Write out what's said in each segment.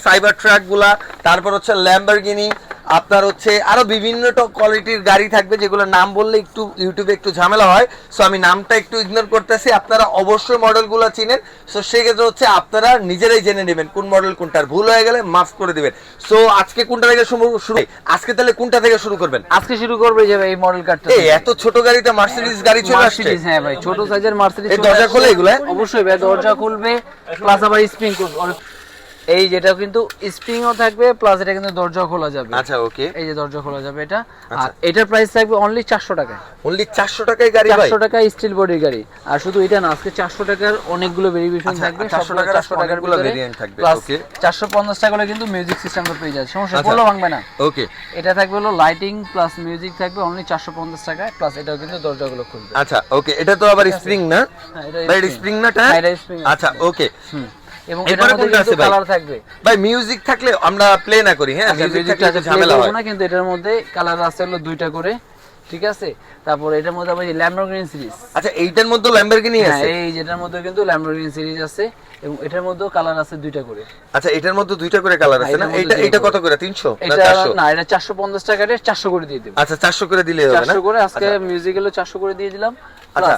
Cyber truck গুলা, তারপর হচ্ছে ল্যাম্বরগিনি, আপনার হচ্ছে আরো বিভিন্ন কোয়ালিটির গাড়ি থাকবে যেগুলোর নাম বললে একটু ইউটিউবে একটু ঝামেলা হয়, সো আমি নামটা একটু ইগনোর করতেছি। আপনারা অবশ্যই মডেলগুলো চিনেন, সো সেক্ষেত্রে হচ্ছে আপনারা নিজেরাই জেনে নেবেন কোন মডেল কোনটার, ভুল হয়ে গেলে মাফ করে দিবেন। সো আজকে কোনটা থেকে শুরু আজকে তাহলে কোনটা থেকে শুরু করবেন? আজকে শুরু করবে যে এই মডেল কারটা। এই এত ছোট গাড়িতে মার্সিডিজ গাড়ি চলে আসছে। হ্যাঁ ভাই, ছোট সাইজের মার্সিডিজ। এই দরজা খোলে এগুলা? অবশ্যই ভাই, দরজা খুলবে প্লাস আবার স্প্রিং করবে। এই যেটা কিন্তু স্প্রিংও থাকবে প্লাস এটা কিন্তু দরজা খোলা যাবে। আচ্ছা ওকে, এই যে দরজা খোলা যাবে এটা। আর এটার প্রাইস থাকবে অনলি 400 টাকায়। অনলি 400 টাকায় গাড়ি ভাই? 400 টাকা স্টিল বডির গাড়ি। আর শুধু এটা না, আজকে 400 টাকার অনেকগুলো ভেরিয়েশন থাকবে। 400 টাকার গুলো ভেরিয়েন্ট থাকবে। ওকে, 450 টাকা করে কিন্তু মিউজিক সিস্টেম তো পেয়ে যাচ্ছে, সমস্যা পড়লো ভাঙবে না। ওকে, এটা থাকবে হলো লাইটিং প্লাস মিউজিক থাকবে অনলি 450 টাকায়, প্লাস এটাও কিন্তু দরজাগুলো খুলবে। আচ্ছা ওকে, এটা তো আবার স্প্রিং না? হ্যাঁ, ভাই এটা স্প্রিং না? হ্যাঁ, এটা স্প্রিং। আচ্ছা ওকে, এবং এটার মধ্যে কিন্তু কালার থাকবে ভাই। মিউজিক থাকলে আমরা প্লে না করি, হ্যাঁ মিউজিক থাকলে ঝামেলা হয় না, কিন্তু এটার মধ্যে কালার আছে হলো দুইটা করে, ঠিক আছে। তারপর এটার মধ্যে আবার ল্যাম্বরগিনি সিরিজ। আচ্ছা এইটার মধ্যে ল্যাম্বরগিনি আছে? এই যেটার মধ্যে কিন্তু ল্যাম্বরগিনি সিরিজ আছে এবং এটার মধ্যেও কালার আছে দুইটা করে। আচ্ছা এটার মধ্যে দুইটা করে কালার আছে না? এটা কত করে? 300 না 400? না, এটা 450 টাকা রে 400 করে দিয়ে দেব। আচ্ছা 400 করে দিলে হবে না? 400 করে আজকে মিউজিক এলো 400 করে দিয়ে দিলাম। আচ্ছা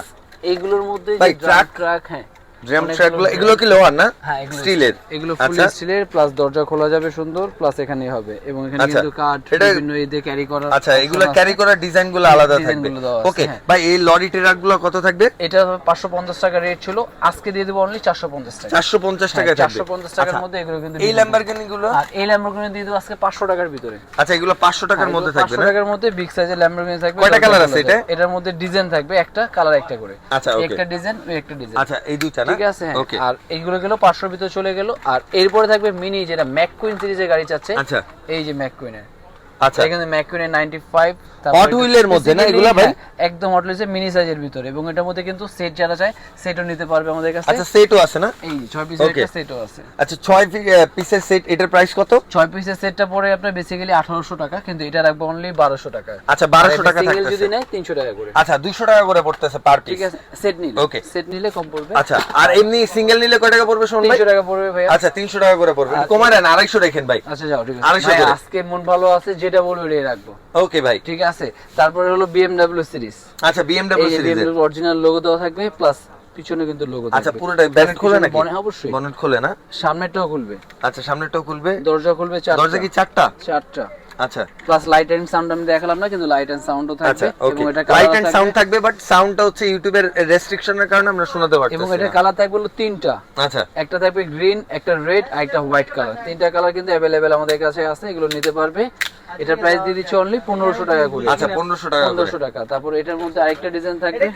এইগুলোর মধ্যে ভাই যে ট্রাক, হ্যাঁ ড্রাম ট্র্যাকগুলো, এগুলো কি লোহার না? হ্যাঁ স্টিলের? এগুলো ফুল স্টিলের, প্লাস দরজা খোলা যাবে সুন্দর, প্লাস এখানেই হবে এবং এখানে কিন্তু কাঠ বিভিন্ন এতে ক্যারি করা। আচ্ছা এগুলো ক্যারি করার ডিজাইনগুলো আলাদা থাকবে। ওকে ভাই, এই লরি ট্রাকগুলো কত থাকবে? এটা 550 টাকা রেট ছিল, আজকে দিয়ে দেব অনলি 450 টাকা। 450 টাকা থাকবে? 450 টাকার মধ্যে এগুলো কিন্তু। এই ল্যাম্বরগিনি গুলো? আর এই ল্যাম্বরগিনি দিয়ে দেব আজকে 500 টাকার ভিতরে। আচ্ছা এগুলো 500 টাকার মধ্যে থাকবে না? 500 টাকার মধ্যে বিগ সাইজের ল্যাম্বরগিনি থাকবে। কয়টা কালার আছে এটা? এটার মধ্যে ডিজাইন থাকবে একটা, কালার একটা করে। আচ্ছা ওকে, একটা ডিজাইন একটা ডিজাইন। আচ্ছা এই দুইটা না? ঠিক আছে। আর এইগুলো গেল 500 ভিতরে চলে গেল। আর এরপরে থাকবে মিনি, যেটা ম্যাককুইন সিরিজের গাড়ি চাচ্ছে। আচ্ছা এই যে ম্যাককুইনের, আচ্ছা এখানে ম্যাককুইনের 95 হট হুইলের মধ্যে না এগুলা ভাই? একদম হট হুইলের মিনি সাইজের ভিতরে, এবং এটার মধ্যে কিন্তু সেট যারা চায় সেটও নিতে পারবে আমাদের কাছে। আচ্ছা সেটও আছে না? এই 6 পিসের একটা সেটও আছে। আচ্ছা 6 পিসের সেট, এটার প্রাইস কত? 6 পিসের সেটটা পড়ে আপনার বেসিক্যালি 1800 টাকা, কিন্তু এটা রাখবো অনলি 1200 টাকা। আচ্ছা 1200 টাকা থাকতেছে। সিঙ্গেল যদি নেয় 300 টাকা করে। আচ্ছা 200 টাকা করে পড়তেছে পার পিস। ঠিক আছে, সেট নিলে। ওকে, সেট নিলে কম পড়বে। আচ্ছা আর এমনি সিঙ্গেল নিলে কয় টাকা পড়বে শুনুন ভাই? 300 টাকা পড়বে ভাই। আচ্ছা 300 টাকা করে পড়বে, কমায় দেন 250 রাখেন ভাই। আচ্ছা যাও, ঠিক আছে 250 ভাই, আজকে মন ভালো আছে, যেটা বলবো এটাই রাখবো। ওকে ভাই ঠিক আছে। তারপরে হলো BMW সিরিজ। আচ্ছা BMW সিরিজ এর অরিজিনাল লোগো দেওয়া থাকবে, প্লাস পিছনে কিন্তু লোগো থাকবে। আচ্ছা পুরোটা বনেট খোলে নাকি? অবশ্যই বনেট খোলে না? সামনেরটাও খুলবে। আচ্ছা সামনেরটাও খুলবে, দরজা খুলবে 4টা। দরজা কি 4টা? 4টা। আচ্ছা প্লাস লাইট এন্ড সাউন্ড আমি দেখালাম না, কিন্তু লাইট এন্ড সাউন্ডও থাকবে। এবং এটা লাইট এন্ড সাউন্ড থাকবে, বাট সাউন্ডটা হচ্ছে ইউটিউবের রেস্ট্রিকশনের কারণে আমরা শোনাতে পারতেছি না। এবং এটা কালার থাকবে হলো 3টা। আচ্ছা একটা থাকবে গ্রিন, একটা রেড আর একটা হোয়াইট কালার। 3টা কালার কিন্তু अवेलेबल আমাদের কাছে আছে, এগুলো নিতে পারবে। এটা প্রাইস দিয়ে দিচ্ছি অনলি 1500 টাকা করে। আচ্ছা 1500 টাকা 1500 টাকা। তারপর এটার মধ্যে আরেকটা ডিজাইন থাকবে,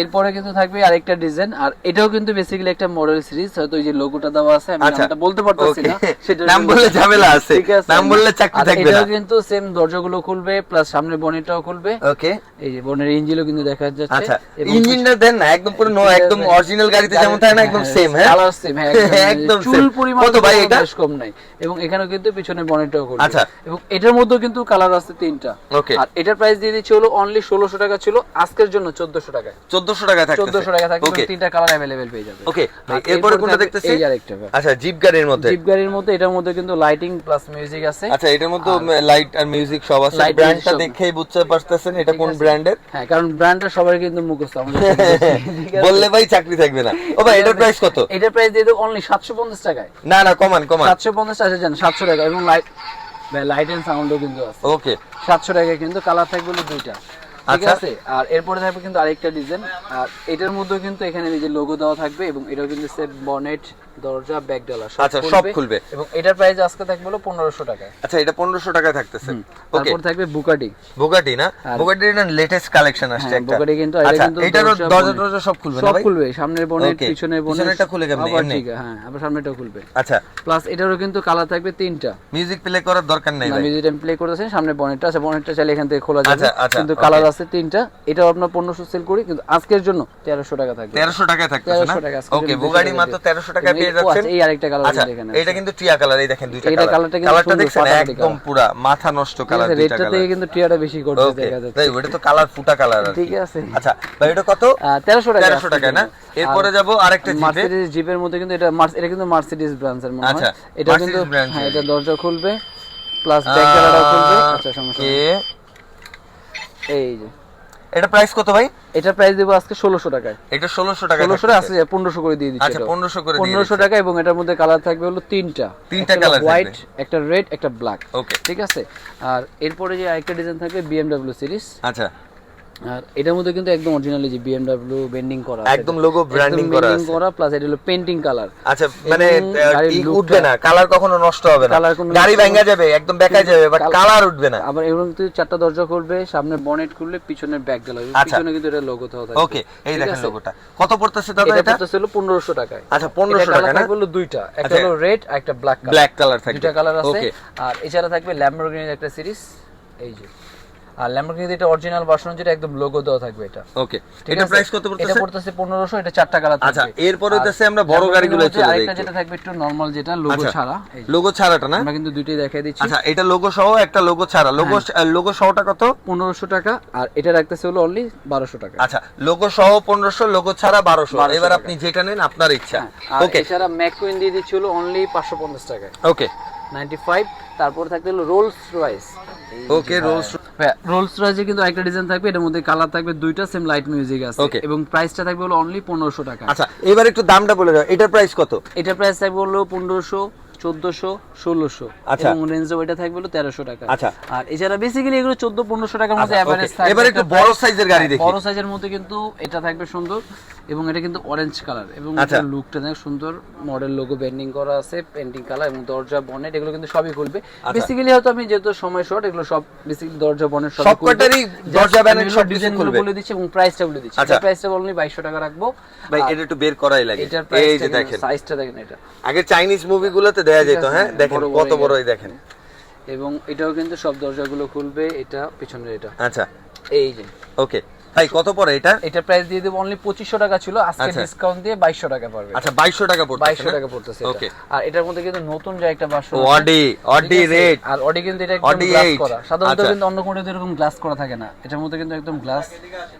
এরপরে কিন্তু থাকবে আরেকটা ডিজাইন। আর এটাও কিন্তু বেসিক্যালি একটা মডেল সিরিজ, হয়তো এই যে লোগোটা দেওয়া আছে, আমি নামটা বলতে পারতেছি না, সেটা নাম বললে ঝামেলা আছে, নাম বললে চাকরি থাকবে না। এটাও কিন্তু সেম দরজাগুলো খুলবে, প্লাস সামনে বনেটটাও খুলবে। ওকে, এই যে বনের ইঞ্জিনও কিন্তু দেখা যাচ্ছে। আচ্ছা ইঞ্জিনটা দেন না একদম পুরো একদম অরিজিনাল গাড়িতে যেমন থাকে না, একদম সেম। হ্যাঁ কালার সেম, হ্যাঁ একদম চুল পরিমাণ কত ভাই এটা? বেশ কম নাই। এবং এখানেও কিন্তু পিছনে বনেটটাও খুলবে। আচ্ছা এবং এটার মধ্যেও কিন্তু কালার আছে 3টা। ওকে, আর এটার প্রাইস দিয়ে দিচ্ছি হলো অনলি 1600 টাকা ছিল, আজকের জন্য 1400 টাকা। 1400 টাকা থাকবে? 1400 টাকা থাকবে, 3টা কালার अवेलेबल পেয়ে যাবে। ওকে, এরপরে কোনটা দেখতেছি? এই আরেকটা। আচ্ছা জিপ গাড়ির মধ্যে? জিপ গাড়ির মধ্যে এটার মধ্যে কিন্তু লাইটিং প্লাস মিউজিক আছে। আচ্ছা এটার মধ্যে লাইট আর মিউজিক সব আছে। ব্র্যান্ডটা দেখেই বুঝতে পারতেছেন এটা কোন ব্র্যান্ডের? হ্যাঁ, কারণ ব্র্যান্ডটা সবার কিন্তু মুখস্থ আমাদের। বললে ভাই চাকরি থাকবে না। ও ভাই এটার প্রাইস কত? এটার প্রাইস দিয়ে দেব অনলি 750 টাকায়। না না কমান 750 আছে জান, 700 টাকা। এবং লাইট এন্ড সাউন্ডও কিন্তু আছে। ওকে 700 টাকা, কিন্তু কালার থাকবে হলো 2টা। ঠিক আছে। আর এরপরে থাকবে কিন্তু আরেকটা ডিজাইন। আর এটার মধ্যে কিন্তু এখানে এই যে লোগো দেওয়া থাকবে, এবং এটাও কিন্তু সেম বনেট, দরজা, ব্যাক ডালা সব খুলবে। এবং এটার প্রাইস আজকে থাকবে হলো 1500 টাকা। আচ্ছা এটা 1500 টাকায় থাকতেছে। ওকে, তারপর থাকবে বুগাটি। বুগাটি না? বুগাটির না লেটেস্ট কালেকশন আসছে একটা। বুগাটি কিন্তু এটা কিন্তু এটার দরজা সব খুলবে না সব ভাই? খুলবে, সামনের বনেট, পিছনের বনেট। পিছনেরটা খুলে কেমনে? এমনি? হ্যাঁ, আবার সামনেরটাও খুলবে। আচ্ছা প্লাস এটারও কিন্তু কালার থাকবে 3টা। মিউজিক প্লে করার দরকার নাই ভাই? মিউজিক প্লে করতেছেন, সামনে বনেটটা আছে, বনেটটা চাইলে এখান থেকে খোলা যাবে। কিন্তু আচ্ছা, কালার আছে 3টা। এটাও আপনার 1500 সেল করি, কিন্তু আজকের জন্য 1300 টাকা থাকবে। 1300 টাকায় থাকতেছে না? ওকে, বুগাটি মাত্র 1300 টাকায় পেয়ে যাচ্ছেন। এই আরেকটা কালার আচ্ছা দেখেন, এটা কিন্তু টিয়া কালার, এই দেখেন দুইটা এটা কালার, কালারটা কিন্তু কালারটা সুন্দর, দেখছেন ফাটাফাটি একদম কালার। পুরা মাথা নষ্ট কালার, দুইটা রেডটা কালার। থেকে কিন্তু টিয়াটা বেশি করতে দেখা যাচ্ছে। তাই ওটা তো কালার ফুটা কালার আর ঠিক আছে। আচ্ছা ভাই এটা কত? 1300 টাকা। 1300 টাকা না। এরপরে যাব আরেকটা জিপে, মার্সিডিজ জিপের মধ্যে কিন্তু এটা এটা কিন্তু মার্সিডিজ ব্র্যান্ডের মনে হয়। আচ্ছা, এটা কিন্তু Mercedes brand হ্যাঁ, এটা দরজা খুলবে প্লাস ব্যাক গ্যালারিটাও খুলবে। আচ্ছা সমস্যা নেই। এই যে এটা প্রাইস কত ভাই? এটা প্রাইস দেব আজকে 1600 টাকায়। এটা 1600 টাকা। 1600 টাকা আছে, 1500 করে দিয়ে দিচ্ছি। আচ্ছা 1500 করে দিয়ে 1500 টাকা, এবং এটার মধ্যে কালার থাকবে হলো তিনটা কালার, হোয়াইট, একটা রেড, একটা ব্ল্যাক। ওকে ঠিক আছে। আর এরপরে যে আরেকটা ডিজাইন থাকবে BMW সিরিজ। আচ্ছা আর এটার মধ্যে কিন্তু একদম অরিজিনালি যে BMW ব্র্যান্ডিং করা আছে, একদম লোগো ব্র্যান্ডিং করা আছে, প্লাস এটা হলো পেইন্টিং কালার। আচ্ছা মানে উঠবে না, কালার কখনো নষ্ট হবে না, গাড়ি ভাঙা যাবে, একদম বেকায় যাবে, বাট কালার উঠবে না। আবার এরকম কিন্তু চারটা দরজা খুলবে, সামনে বনেট খুললে, পিছনে ব্যাক গ্যালারি, পিছনে কিন্তু এটা লোগো তো থাকবে। ওকে এই দেখেন লোগোটা কত পড়তেছে দাদা? এটা পড়তেছে হলো 1500 টাকায়। আচ্ছা 1500 টাকা না। হলো দুইটা, একটা হলো রেড আর একটা ব্ল্যাক কালার। ব্ল্যাক কালার থাকবে, দুইটা কালার আছে। ওকে আর এছাড়া থাকবে ল্যাম্বরগিনির একটা সিরিজ, এই যে। আর ল্যাম্বরগিনি এটা অরিজিনাল ভার্সন, যেটা একদম লোগো দেওয়া থাকবে এটা। ওকে এটা প্রাইস কত পড়তেছে? এটা পড়তেছে 1500, এটা চারটা কালার থাকবে। আচ্ছা এরপরে হচ্ছে আমরা বড় গাড়িগুলো চলে যাই। আরেকটা যেটা থাকবে একটু নরমাল, যেটা লোগো ছাড়া, এই লোগো ছাড়াটা না, আমরা কিন্তু দুইটাই দেখাই দিচ্ছি। আচ্ছা এটা লোগো সহ, একটা লোগো ছাড়া। লোগো সহটা কত? 1500 টাকা। আর এটা রাখতেছে হলো অনলি 1200 টাকা। আচ্ছা লোগো সহ 1500, লোগো ছাড়া 1200। এবার আপনি যেটা নেন আপনার ইচ্ছা। ওকে এছাড়া ম্যাককুইন দিয়ে দিচ্ছি হলো অনলি 550 টাকায়। ওকে 95। তারপর থাকতে হলো রোলস রয়েস। ওকে রোলস রয়েসে কিন্তু একটা ডিজাইন থাকবে, এটার মধ্যে কালার থাকবে দুইটা, সেম লাইট মিউজিক আছে, এবং প্রাইসটা থাকবে হলো অনলি 1500 টাকা। আচ্ছা এবার একটু দামটা বলে দাও, এটার প্রাইস কত? এটার প্রাইস থাকবে হলো 1500, 1400, 1600, এবং রেঞ্জ ওইটা থাকবে হলো 1300 টাকা। আচ্ছা আর এছাড়া বেসিক্যালি এগুলো 1400-1500 টাকার মধ্যে এভারেজ থাকে। এবার একটু বড় সাইজের গাড়ি দেখি। বড় সাইজের মধ্যে কিন্তু এটা থাকবে সুন্দর, এবং এটা কিন্তু অরেঞ্জ কালার, এবং এটার লুকটা দেখো সুন্দর, মডেল লোগো ব্যান্ডিং করা আছে, পেইন্টিং কালার, এবং দরজা বনেট এগুলো কিন্তু সবই খুলবে। বেসিক্যালি হয়তো আমি যেহেতু সময় শর্ট, এগুলো সব বেসিক্যালি দরজা বনেট সব সবকটারই দরজা বনেট সব ডিজাইনগুলো বলে দিচ্ছি, এবং প্রাইসটা বলে দিচ্ছি। এটা প্রাইসটা অনলি 2200 টাকা রাখবো ভাই। এটা একটু বের করাই লাগে, এই যে দেখেন সাইজটা দেখেন, এটা আগে চাইনিজ মুভিগুলোতে দেয়া যেত। হ্যাঁ দেখেন কত বড়, এই দেখেন। এবং এটাও কিন্তু সব দরজাগুলো খুলবে, এটা পিছনের এটা। আচ্ছা এই যে ওকে ভাই কত পড়ে এটা? এটা প্রাইস দিয়ে দেব অনলি 2500 টাকা ছিল, আজকে ডিসকাউন্ট দিয়ে 2200 টাকা পারবে। আচ্ছা 2200 টাকা পড়ছে, 2200 টাকা পড়তেছে এটা। ওকে আর এটার মধ্যে কিন্তু নতুন যে একটা ভার্সন অডি রেড, আর অডি কিন্তু এটা একদম গ্লাস করা। সাধারণত কিন্তু অন্য কোনোতে এরকম গ্লাস করা থাকে না, এটার মধ্যে কিন্তু একদম গ্লাস,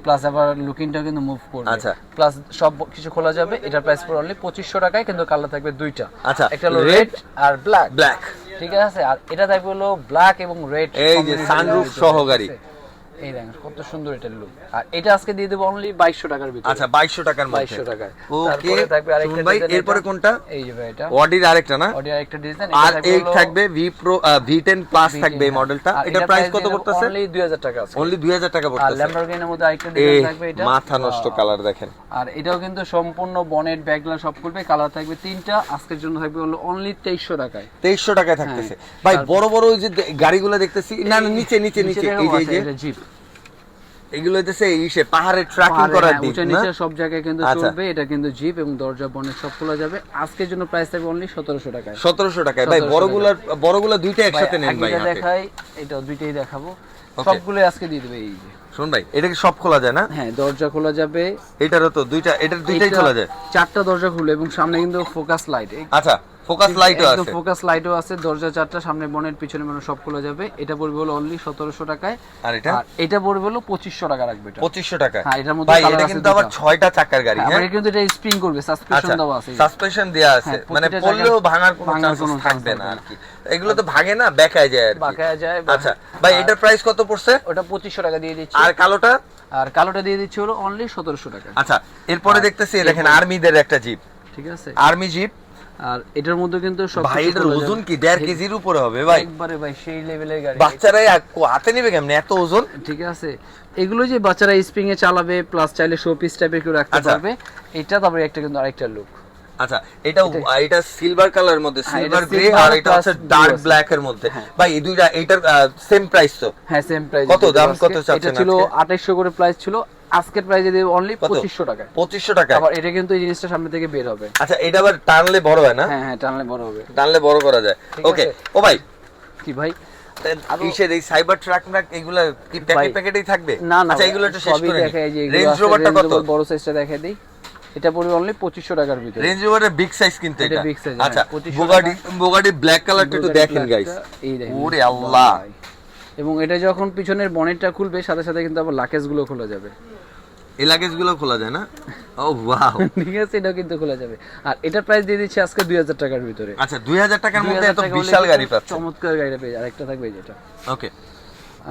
প্লাস আবার লুকিংটাও কিন্তু মুভ করবে। আচ্ছা প্লাস সব কিছু খোলা যাবে। এটার প্রাইস পড়বে অনলি 2500 টাকায়, কিন্তু কালার থাকবে দুইটা। আচ্ছা একটা হলো রেড আর ব্ল্যাক। ঠিক আছে। আর এটা থাকবে হলো ব্ল্যাক এবং রেড, এই যে সানরুফ সহ গাড়ি। এই দেখেন কত সুন্দর এটা লুক। আর এটা আজকে দিয়ে দেব অনলি 2200 টাকার ভিতরে। আচ্ছা 2200 টাকার মধ্যে, 2200 টাকায়। ওকে তারপরে থাকবে আরেকটা ভাই। ডিজাইন। এরপরে কোনটা? এই যে ভাই এটা অডির আরেকটা না, অডি আরেকটা ডিজাইন। আর এই থাকবে ভি প্রো V10 প্লাস থাকবে এই মডেলটা। এটা প্রাইস কত পড়তেছে? অনলি 2000 টাকা আছে। অনলি 2000 টাকা আর পড়তেছে। ল্যাম্বরগিনির মধ্যে আরেকটা ডিজাইন থাকবে, এটা মাথা নষ্ট কালার দেখেন। আর এটাও কিন্তু সম্পূর্ণ বনেট ব্যাকগ্লাস সব খুলবে, কালার থাকবে তিনটা। আজকের জন্য থাকবে হলো অনলি 2300 টাকায়। 2300 টাকায় থাকতেছে ভাই। বড় বড় ওই যে গাড়িগুলো দেখতেছি, না নিচে নিচে নিচে, এই যে এটা জিপ, এগুলো হইতেছে ইসে পাহাড়ে ট্রাকিং করার দিক না, নিচে সব জায়গায় কিন্তু চলবে। এটা কিন্তু জিপ এবং দরজা বনেট সব খোলা যাবে। আজকের জন্য প্রাইস থাকবে অনলি 1700 টাকায়। 1700 টাকায় ভাই। বড়গুলা দুইটা একসাথে নেন ভাই। এটা দেখাই, এটা দুইটাই দেখাবো, সবগুলো আজকে দিয়ে দেবে। এই যে শুন ভাই, এটা কি সব খোলা যায় না? হ্যাঁ দরজা খোলা যাবে। এটারও তো দুইটা, এটার দুইটাই খোলা যায়। চারটা দরজা খুলে, এবং সামনে কিন্তু ফোকাস লাইট। আচ্ছা ফোকাস লাইটও আছে, ফোকাস লাইটও আছে। দরজা চারটা, সামনে বনেট, পিছনে বনেট সব খোলা যাবে। এটা পড়বে হলো অনলি 1700 টাকায়। আর এটা পড়বে হলো 2500 টাকা রাখবে। এটা 2500 টাকা। হ্যাঁ এটার মধ্যে ভাই এটা কিন্তু আবার 6টা চাকার গাড়ি। হ্যাঁ এটা কিন্তু এটা স্প্রিং করবে, সাসপেনশন দেওয়া আছে, সাসপেনশন দেয়া আছে, মানে পড়লেও ভাঙার কোনো চান্স থাকবে না আর কি। এগুলো তো ভাঙে না, বেকায় যায় আর কি, বাঁকায় যায়। আচ্ছা ভাই এটার প্রাইস কত পড়ছে? ওটা 2500 টাকা দিয়ে দিচ্ছি। আর কালোটা? আর কালোটা দিয়ে দিচ্ছি হলো অনলি 1700 টাকা। আচ্ছা এরপরে দেখতেছি দেখেন আর্মিদের একটা জিপ। ঠিক আছে, আর্মি জিপ। আর এটার মধ্যে কিন্তু সব ভাই এটার ওজন কি 1.5 কেজির উপরে হবে ভাই? একবারে ভাই সেই লেভেলের গাড়ি। বাচ্চারাই হাতে নেবে কেমনে এত ওজন? ঠিক আছে, এগুলো যে বাচ্চারা স্প্রিং এ চালাবে, প্লাস চাইলে শো পিস টাইপের কেউ রাখতে পারবে। এটা তারপরে একটা কিন্তু আরেকটা লুক। আচ্ছা এটা সিলভার কালারের মধ্যে, সিলভার গ্রে, আর এটা হচ্ছে ডার্ক ব্ল্যাক এর মধ্যে। ভাই এই দুইটা এটার সেম প্রাইস তো? হ্যাঁ সেম প্রাইস। কত দাম কত চাচ্ছেন? এটা ছিল 2800 করে প্রাইস ছিল, আজকের প্রাইসে দেব অনলি 2500 টাকায়। 2500 টাকা। আবার এটা কিন্তু এই জিনিসটা সামনে থেকে বের হবে। আচ্ছা এটা আবার টানলে বড় হয় না? হ্যাঁ হ্যাঁ টানলে বড় হবে, টানলে বড় করা যায়। ওকে ও ভাই কি ভাই কিসের এই সাইবার ট্রাক না এগুলা কি প্যাকেটেই থাকবে? না না আচ্ছা এগুলো একটু শেষ করে দেখাই। যে রেঞ্জ রোভারটা কত? বড় সাইজটা দেখাই দেই। এটা পড়বে অনলি 2500 টাকার ভিতরে। রেঞ্জ রোভারের বিগ সাইজ কিন্তু এটা এটা বিগ সাইজ। আচ্ছা, 2500 বুগাটি ব্ল্যাক কালারটা একটু দেখেন গাইস, এই দেখেন ওরে আল্লাহ। এবং এটা যখন পিছনের বনেটটা খুলবে সাথে সাথে কিন্তু আবার লাকেজ গুলো খোলা যাবে। এই লাগেজ গুলো খোলা যায় না? ও ওয়াও, ঠিক আছে, এটাও কিন্তু খোলা যাবে। আর এটার প্রাইস দিয়ে দিচ্ছি আজকে 2000 টাকার ভিতরে। আচ্ছা 2000 টাকার মধ্যে এত বিশাল গাড়ি পাচ্ছেন, চমৎকার গাড়িটা পেয়ে। আরেকটা থাকবে যেটা, ওকে।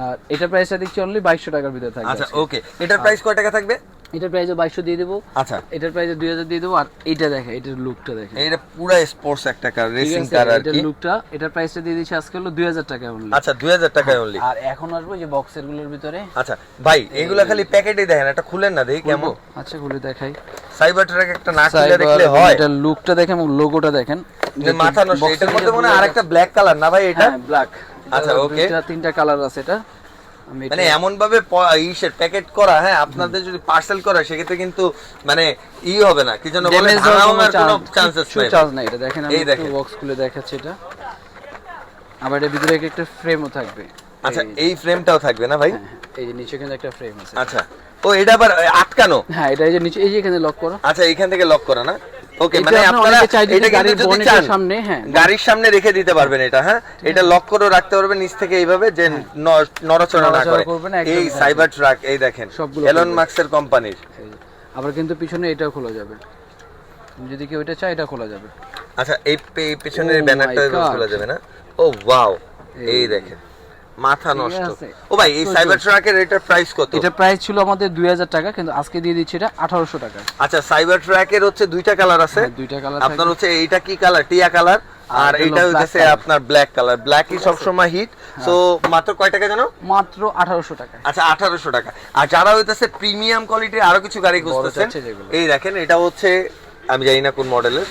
আর এটার প্রাইসটা দিচ্ছি অনলি 2200 টাকার ভিতরে থাকবে। আচ্ছা ওকে, এটার প্রাইস কয় টাকা থাকবে? এটার প্রাইসও 2200 দিয়ে দেবো। আচ্ছা, এটার প্রাইসে 2000 দিয়ে দেবো। আর এইটা দেখে, এটার লুকটা দেখে, এটা পুরো স্পোর্টস একটা কার, রেসিং ঠিক আছে? কার আর এটার কি। লুকটা, এটার প্রাইসটা দিয়ে দিচ্ছি আজকে হলো 2000 টাকা অনলি। আচ্ছা 2000 টাকায় অনলি। আর এখন আসবো যে বক্সের গুলোর ভিতরে। আচ্ছা ভাই, এগুলা খালি প্যাকেটে দেখেন, এটা খুলেন না দেখি কেমন। আচ্ছা খুলে দেখাই। সাইবার ট্রাক একটা না খুলে দেখলে হয়? এটার লুকটা দেখেন এবং লোগোটা দেখেন, মাথা নষ্ট। এটার মধ্যে মনে হয় আরেকটা ব্ল্যাক কালার না ভাই এটা? হ্যাঁ ব্ল্যাক। আচ্ছা ওকে, তিনটা কালার আছে এটা। আমি মানে এমন ভাবে ইসের প্যাকেট করা, হ্যাঁ আপনাদের যদি পার্সেল করা সেক্ষেত্রে কিন্তু মানে হবে না, কি যেন বলে, ভাঙার কোনো চান্সেস নাই। চান্স নাই। এটা দেখেন, আমি এই একটু দেখেন বক্স খুলে দেখাচ্ছি এটা। আবার এর ভিতরে একটা ফ্রেমও থাকবে। আচ্ছা এই ফ্রেমটাও থাকবে না ভাই? এই যে নিচে কিন্তু একটা ফ্রেম আছে। আচ্ছা, ও এটা আবার আটকানো? হ্যাঁ, এটা এই যে নিচে, এই যে এখানে লক করা। আচ্ছা এখান থেকে লক করা না? ওকে, এটা মানে আপনারা অনেকে চাই যদি এটা গাড়ির কিন্তু যদি বনেটের চান সামনে, হ্যাঁ গাড়ির সামনে রেখে দিতে পারবেন এটা। হ্যাঁ, এটা লক করে রাখতে পারবেন নিচ থেকে এইভাবে, যে নড়াচড়া না করে। করবে না, একদম এই থাকবে। সাইবার ট্রাক, এই দেখেন সবগুলো এলন খুলবে। মাস্কের কোম্পানির। এই যে। আবার কিন্তু পিছনে এটাও খোলা যাবে, যদি কেউ এটা চায় এটা খোলা যাবে। আচ্ছা এই পেছনের Oh ব্যানারটা my God! খোলা যাবে না? ও ওয়াও, এই দেখেন মাথা ঠিক নষ্ট। আছে। ও ভাই, এই সাইবার ট্রাকের এটার প্রাইস কত? এটা প্রাইস ছিল আমাদের 2000 টাকা, কিন্তু আজকে দিয়ে দিচ্ছি এটা 1800 টাকা। আচ্ছা সাইবার ট্রাকের হচ্ছে দুইটা কালার আছে। হ্যাঁ, দুইটা কালার আপনার হচ্ছে এইটা কি কালার? টিয়া কালার। আর এটা এইটা হলো black হচ্ছে color। আপনার ব্ল্যাক কালার। ব্ল্যাকই সব সময় হিট। সো মাত্র কয় টাকা জানো? মাত্র 1800 টাকা। আচ্ছা 1800 টাকা। আর যারা হইতাছে প্রিমিয়াম কোয়ালিটির আরো কিছু গাড়ি খুঁজতেছেন, চাচ্ছে যেগুলো। এই দেখেন এটা হচ্ছে, আমি জানি না কোন মডেলের,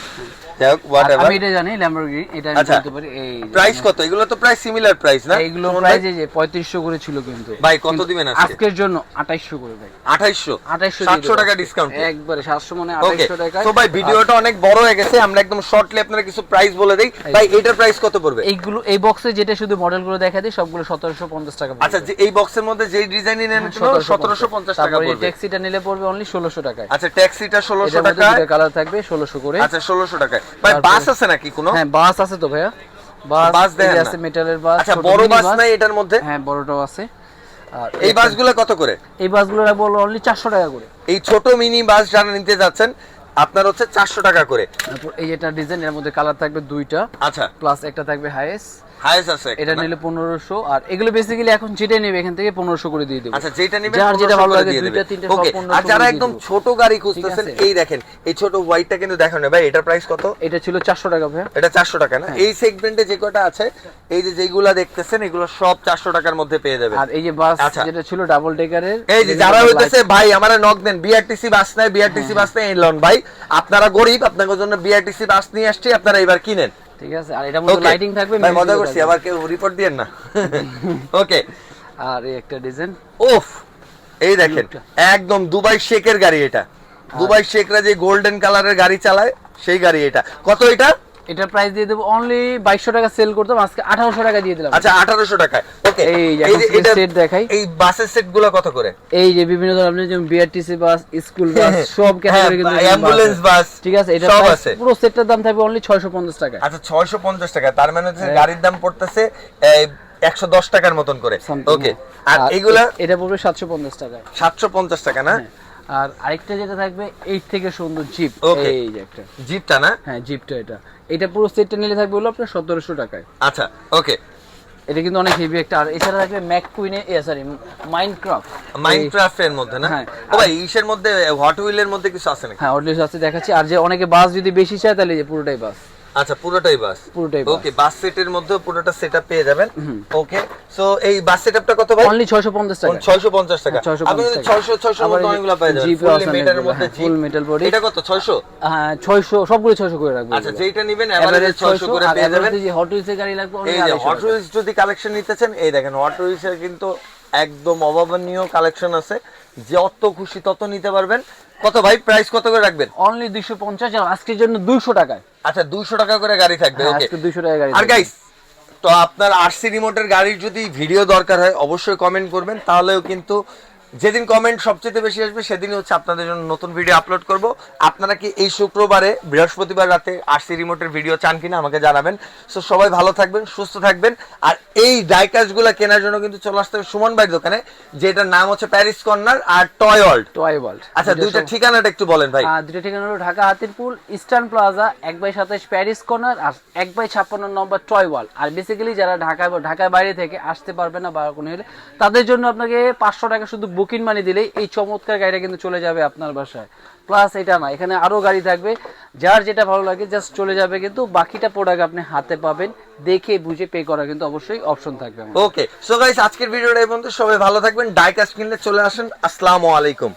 যাই হোক হোয়াটএভার। আমি এটা জানি ল্যাম্বরগিনি, এটা আমি আচ্ছা, বলতে পারি। এই প্রাইস কত? এগুলো তো প্রায় সিমিলার প্রাইস না? এইগুলো প্রাইস এই যে 3500 করে ছিল, কিন্তু ভাই কত কিন্তু দিবেন আজকে? আজকের জন্য 2800 করে ভাই। 2800? 2800 700 টাকা ডিসকাউন্ট। একবারে 700 মানে ওকে, 2800 টাকা। তো ভাই ভিডিওটা অনেক বড় হয়ে গেছে, আমরা একদম শর্টলি আপনারা কিছু প্রাইস বলে দেই। ভাই এটার প্রাইস কত পড়বে? এইগুলো এই বক্সে যেটা শুধু মডেলগুলো দেখা দিই সবগুলো 1750 টাকা পড়বে। আচ্ছা, যে এই বক্সের মধ্যে যেই ডিজাইনই নেন কেন 1750 টাকা তারপরে পড়বে। ট্যাক্সিটা নিলে পড়বে অনলি 1600 টাকায়। আচ্ছা ট্যাক্সিটা 1600 এটার মধ্যে টাকা। দুটো কালার থাকবে 1600 করে। আচ্ছা 1600 টাকায়। ভাই বাস আছে নাকি কোনো? হ্যাঁ বাস আছে তো ভাইয়া, বাস বাস দেন আছে, মেটালের বাস। আচ্ছা ছোট বড় মিনি বাস নাই এটার মধ্যে? হ্যাঁ বড়টাও আছে। আর এই বাসগুলো কত করে? এই বাসগুলো বললো অনলি 400 টাকা করে। এই ছোট মিনি বাস যারা নিতে যাচ্ছেন আপনার হচ্ছে 400 টাকা করে। তারপর এই যেটা ডিজাইন, এর মধ্যে কালার থাকবে দুইটা, আচ্ছা প্লাস একটা থাকবে হাইস। হাইস আছে এটা নিলে 1500। আর এগুলো বেসিক্যালি এখন যেটা নেবে এখান থেকে 1500 করে দিয়ে দেব। আচ্ছা যেটা নেবেন যার যেটা 1500 ভালো করে লাগে, দিয়ে দুইটা দেবেন। তিনটা সব ওকে, 1500 আর যারা করে একদম দিয়ে দেব। ছোট গাড়ি খুঁজতেছেন, ঠিক আছে। এই দেখেন এই ছোট হোয়াইটটা কিন্তু দেখানো না ভাই, এটার প্রাইস কত? এটা ছিল 400 টাকা ভাইয়া। এটা 400 টাকা না? এই সেগমেন্টে যে কটা আছে, এই যে যেগুলা দেখতেছেন এগুলো সব 400 টাকার মধ্যে পেয়ে যাবেন। আর এই যে বাস আচ্ছা। যেটা ছিল ডাবল ডেকারের, এই যে যারা হইতেছে ভাই আমারে নক দেন, বিআরটিসি বাস নাই, বিআরটিসি বাস নাই, এই লন ভাই আপনারা গরিব, আপনাদের জন্য বিআরটিসি বাস নিয়ে আসছি, আপনারা এবার কিনেন। ঠিক আছে। আর এটার মধ্যে Okay, লাইটিং থাকবে, ভাই মজা music করছি, থাকবে। আবার কেউ রিপোর্ট দিয়েন না। ওকে, আর এই একটা ডিজাইন, ওফ এই দেখেন একদম দুবাই শেখের গাড়ি এটা। দুবাই শেখরা যে গোল্ডেন কালারের গাড়ি চালায় সেই গাড়ি এটা। কত এটা? এটার প্রাইস দিয়ে দেব অনলি 2200 টাকা সেল করতাম, আজকে 1800 টাকা দিয়ে দিলাম। আচ্ছা 1800 টাকায়। ওকে, এই যে এখন এটা সেট দেখাই। এই বাসের সেটগুলো কত করে? এই যে বিভিন্ন ধরনের যেমন বিআরটিসি বাস, স্কুল বাস, সব ক্যাটাগরি কিন্তু অ্যাম্বুলেন্স বাস, ঠিক আছে। এটা সব আছে। পুরো সেটটার দাম থাকবে অনলি 650 টাকা। আচ্ছা 650 টাকা, তার মানে হচ্ছে গাড়ির দাম পড়তেছে 110 টাকার মতন করে। Something, ওকে, হ্যাঁ। আর এগুলা এটা পড়বে 750 টাকায়। 750 টাকা না? হ্যাঁ। আর আরেকটা যেটা থাকবে এই থেকে সুন্দর জিপ, Okay. এই যে একটা জিপটা না? হ্যাঁ জিপটা, এটা পুরো সেটটা নিলে থাকবে হলো আপনার 1700 টাকায়। আচ্ছা ওকে, এটা কিন্তু অনেক হেভি একটা। আর এছাড়া থাকবে ম্যাককুইনে, সরি মাইনক্রাফট। মাইনক্রাফটের মধ্যে না? হ্যাঁ। ও ভাই ইসের মধ্যে হট হুইলের মধ্যে কিছু আছে নাকি? হ্যাঁ অডিও আছে দেখাচ্ছি। আর যে অনেকে বাস যদি বেশি চায় তাহলে এই যে পুরোটাই বাস। আচ্ছা পুরোটাই বাস? পুরোটাই বাস। ওকে, বাস সেটের মধ্যে পুরোটা সেটআপ পেয়ে যাবেন। ওকে, সো এই বাস সেটআপটা কত ভাই? অনলি 650 টাকা। 650 টাকা। 650 আপনি টাকা। 600 মধ্যে অনেকগুলো পেয়ে যাবেন। জিপ ফুল আছে মেটালের মধ্যে জিপ। ফুল মেটাল বডি। এটা কত? 600? হ্যাঁ 600, সবগুলো 600 করে রাখবো। আচ্ছা যেটা নেবেন এভারেজ 600 করে পেয়ে যাবেন। যে হট হুইলসের গাড়ি লাগবে এই যে হট হুইলস যদি কালেকশন নিতেছেন, এই দেখেন হট হুইলসের কিন্তু একদম অভাবনীয় কালেকশন আছে, যত খুশি তত নিতে পারবেন। কত ভাই প্রাইস কত করে রাখবেন? অনলি 250, আর আজকের জন্য 200 টাকায়। আচ্ছা 200 টাকা করে গাড়ি থাকবে। হ্যাঁ, ওকে, আজকে 200 টাকা গাড়ি আর থাকবে। গাইস তো আপনার আরসি রিমোটের গাড়ির যদি ভিডিও দরকার হয় অবশ্যই কমেন্ট করবেন, তাহলেও কিন্তু যেদিন কমেন্ট সবচেয়ে বেশি আসবে সেদিনই হচ্ছে আপনাদের জন্য নতুন ভিডিও আপলোড করব। আপনারা কি এই শুক্রবারে বৃহস্পতিবার রাতে আরসি রিমোটের ভিডিও চান কিনা আমাকে জানাবেন। সো সবাই ভালো থাকবেন, সুস্থ থাকবেন। আর এই ডাইকাস্টগুলো কেনার জন্য কিন্তু চলে আসতে হবে সুমন ভাইয়ের দোকানে, যেটার নাম হচ্ছে প্যারিস কর্নার আর টয় ওয়ার্ল্ড। আচ্ছা, দুইটা ঠিকানাটা একটু বলেন ভাই। দুইটা ঠিকানা হলো Dhaka Hatirpool eastern plaza 1/27 Paris corner আর 1/56 নম্বর টয় ওয়ার্ল্ড। আর বেসিক্যালি যারা ঢাকার বাইরে থেকে আসতে পারবে না বা কোনো হলে তাদের জন্য আপনাকে 500 টাকা শুধু বুকিং মানি দিলেই এই চমৎকার গাড়িটা কিন্তু চলে যাবে আপনার বাসায়। প্লাস এটা না, এখানে আরো গাড়ি থাকবে, যার যেটা ভালো লাগে জাস্ট চলে যাবে, কিন্তু বাকিটা প্রোডাক্ট আপনি হাতে পাবেন, দেখে বুঝে পে করা কিন্তু অবশ্যই অপশন থাকবে। ওকে, সো গাইস আজকের ভিডিওটা এই পর্যন্ত। সবাই ভালো থাকবেন, ডাইকাস্ট কিনলে চলে আসেন। আসসালামু আলাইকুম।